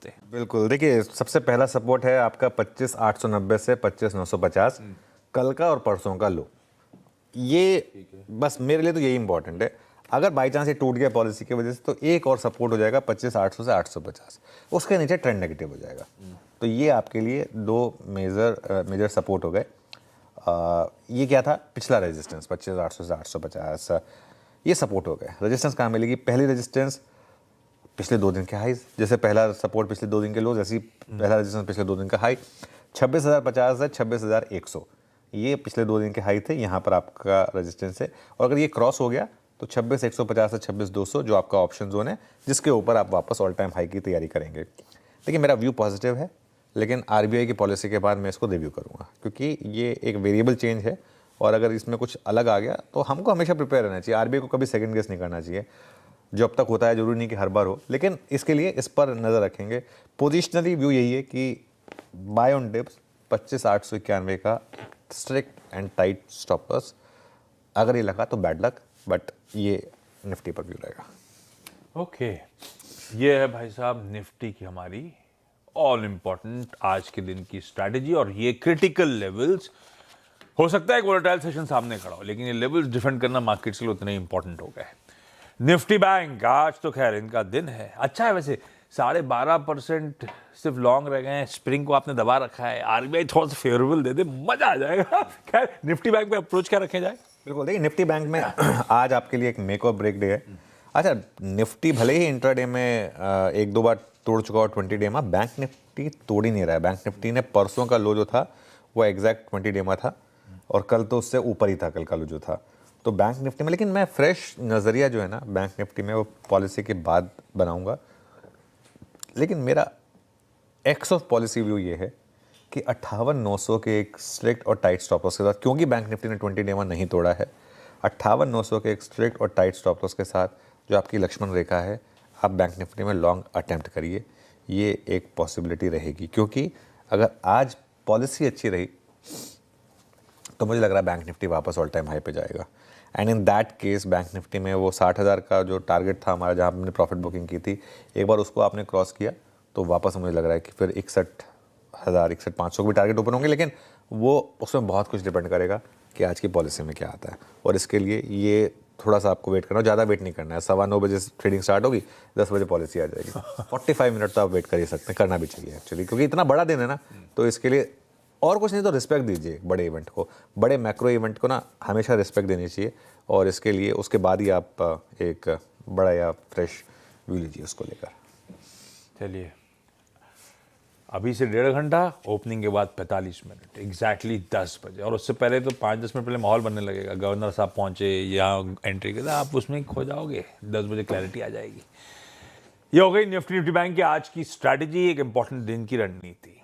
होते हैं? बिल्कुल, देखिए सबसे पहला सपोर्ट है आपका 25,890 से 25,950, कल का और परसों का लो। ये बस मेरे लिए तो यही इंपॉर्टेंट है। अगर बाई चांस ये टूट गया पॉलिसी की वजह से तो एक और सपोर्ट हो जाएगा 25,800 से 850, उसके नीचे ट्रेंड नेगेटिव हो जाएगा। तो ये आपके लिए दो मेजर सपोर्ट हो गए। ये क्या था, पिछला रेजिस्टेंस 25,800 से 850, ये सपोर्ट हो गए। रेजिस्टेंस कहाँ मिलेगी, पहली रेजिस्टेंस पिछले 2 दिन के हाई, जैसे पहला सपोर्ट पिछले 2 दिन के लो, जैसे पहला रेजिस्टेंस पिछले 2 दिन का हाई 26,050 से 26,100, ये पिछले 2 दिन के हाई थे, यहाँ पर आपका रेजिस्टेंस है। और अगर ये क्रॉस हो गया तो 26,150 से 26,200 जो आपका ऑप्शन जोन है, जिसके ऊपर आप वापस ऑल टाइम हाई की तैयारी करेंगे। देखिए मेरा व्यू पॉजिटिव है, लेकिन आरबीआई की पॉलिसी के बाद मैं इसको रिव्यू करूँगा, क्योंकि ये एक वेरिएबल चेंज है और अगर इसमें कुछ अलग आ गया तो हमको हमेशा प्रिपेयर रहना चाहिए। आरबीआई को कभी सेकंड गेस नहीं करना चाहिए। जो अब तक होता है जरूरी नहीं कि हर बार हो, लेकिन इसके लिए इस पर नज़र रखेंगे। पोजिशनली व्यू यही है कि बाय ऑन डिप्स 25,891 का स्ट्रिक्ट एंड टाइट स्टॉपर्स, अगर ये लगा तो बैड लक, बट ये निफ्टी पर व्यू रहेगा। ओके, ये है भाई साहब निफ्टी की हमारी ऑल इंपॉर्टेंट आज के दिन की स्ट्रैटेजी। और ये क्रिटिकल लेवल्स, हो सकता है एक वोलेटाइल सेशन सामने खड़ा हो, लेकिन ये लेवल्स डिफेंड करना मार्केट्स के लिए उतने इंपॉर्टेंट हो गए। निफ्टी बैंक आज तो खैर इनका दिन है, अच्छा है वैसे, 12.5% सिर्फ लॉन्ग रह गए हैं। स्प्रिंग को आपने दबा रखा है, आरबीआई थोड़ा सा फेवरेबल दे दे, मजा आ जाएगा। खैर निफ्टी बैंक पे अप्रोच क्या रखे जाए? बिल्कुल, देखिए निफ्टी बैंक में आज आपके लिए एक मेक और ब्रेक डे है। अच्छा, निफ्टी भले ही इंट्राडे में एक दो बार तोड़ चुका और 20 डे में, बैंक निफ्टी तोड़ ही नहीं रहा है। बैंक निफ्टी ने परसों का लो जो था वो एग्जैक्ट 20 डे में था, और कल तो उससे ऊपर ही था कल का लो जो था। तो बैंक निफ्टी में, लेकिन मैं फ्रेश नज़रिया जो है ना बैंक निफ्टी में, वो पॉलिसी के बाद बनाऊंगा। लेकिन मेरा एक्स ऑफ पॉलिसी व्यू ये है कि 58,900 के एक स्ट्रिक्ट और टाइट स्टॉप लॉस के साथ, क्योंकि बैंक निफ्टी ने 20 डे में नहीं तोड़ा है, 58,900 के एक स्ट्रिक्ट और टाइट स्टॉप लॉस के साथ जो आपकी लक्ष्मण रेखा है, आप बैंक निफ्टी में लॉन्ग अटेम्प्ट करिए। ये एक पॉसिबिलिटी रहेगी, क्योंकि अगर आज पॉलिसी अच्छी रही तो मुझे लग रहा है बैंक निफ्टी वापस ऑल टाइम हाई पे जाएगा। And in that case bank Nifty में वो 60,000 का जो टारगेट था हमारा, जहाँ हमने प्रॉफिट बुकिंग की थी, एक बार उसको आपने क्रॉस किया तो वापस मुझे लग रहा है कि फिर 61,000 61,500 के भी टारगेट ओपन होंगे। लेकिन वो उसमें बहुत कुछ डिपेंड करेगा कि आज की पॉलिसी में क्या आता है, और इसके लिए ये थोड़ा सा आपको वेट करना है, ज़्यादा वेट नहीं करना है। 9:15 बजे ट्रेडिंग स्टार्ट होगी, 10 बजे पॉलिसी आ जाएगी। 45 मिनट तो आप वेट कर ही सकते हैं, करना भी चाहिए एक्चुअली, क्योंकि इतना बड़ा दिन है ना। तो इसके लिए और कुछ नहीं तो रिस्पेक्ट दीजिए बड़े इवेंट को, बड़े मैक्रो इवेंट को ना हमेशा रिस्पेक्ट देनी चाहिए, और इसके लिए उसके बाद ही आप एक बड़ा या फ्रेश व्यू लीजिए उसको लेकर। चलिए, अभी से 1.5 घंटा, ओपनिंग के बाद 45 मिनट, एग्जैक्टली 10 बजे, और उससे पहले तो 5-10 मिनट पहले माहौल बनने लगेगा। गवर्नर साहब पहुंचे यहाँ एंट्री के, आप उसमें खो जाओगे, 10 बजे क्लैरिटी आ जाएगी। ये हो गई निफ्टी बैंक की आज की स्ट्रैटेजी, एक इंपॉर्टेंट दिन की रणनीति।